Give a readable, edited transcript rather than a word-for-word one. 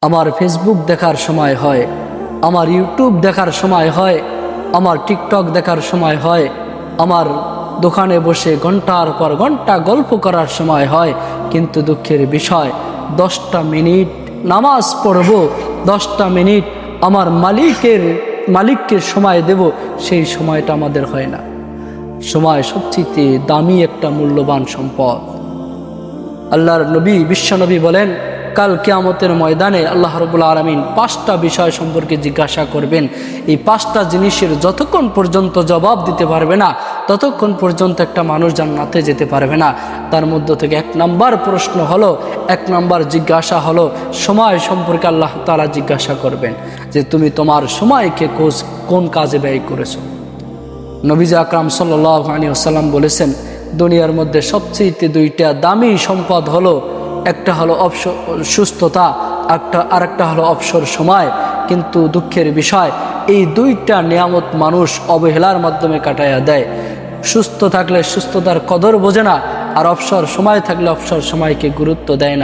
আমার ফেসবুক দেখার সময় হয়, আমার ইউটিউব দেখার সময় হয়, আমার টিকটক দেখার সময় হয়, আমার দোকানে বসে ঘন্টার পর ঘন্টা গল্প করার সময় হয়। কিন্তু দুঃখের বিষয় 10টা মিনিট নামাজ পড়ব, 10টা মিনিট আমার মালিককে সময় দেব, সেই সময়টা আমাদের হয় না। সময় সবচেয়ে দামি একটা মূল্যবান সম্পদ। আল্লাহর নবী বিশ্বনবী বলেন, কাল কিয়ামতের ময়দানে আল্লাহ রাব্বুল আলামিন 5টা বিষয় সম্পর্কে জিজ্ঞাসা করবেন। এই 5টা জিনিসের যতক্ষণ পর্যন্ত জবাব দিতে পারবে না, ততক্ষণ পর্যন্ত একটা মানুষ জান্নাতে যেতে পারবে না। তার মধ্য থেকে 1 নাম্বার প্রশ্ন হলো, 1 নাম্বার জিজ্ঞাসা হলো সময় সম্পর্কে। আল্লাহ তাআলা জিজ্ঞাসা করবেন যে তুমি তোমার সময়কে কোন কাজে ব্যয় করেছো। নবীজি আকরাম সাল্লাল্লাহু আলাইহি ওয়াসাল্লাম বলেছেন, দুনিয়ার মধ্যে সবচেয়ে 2টা দামি সম্পদ হলো, একটা হলো সুস্থতা, আরেকটা হলো অবসর সময়। কিন্তু দুঃখের বিষয় এই 2টা নিয়ামত মানুষ অবহেলার মাধ্যমে কাটায়া দেয়। সুস্থ থাকলে সুস্থতার কদর বোঝে না, আর অবসর সময় থাকলে অবসর সময়কে গুরুত্ব দেয় না।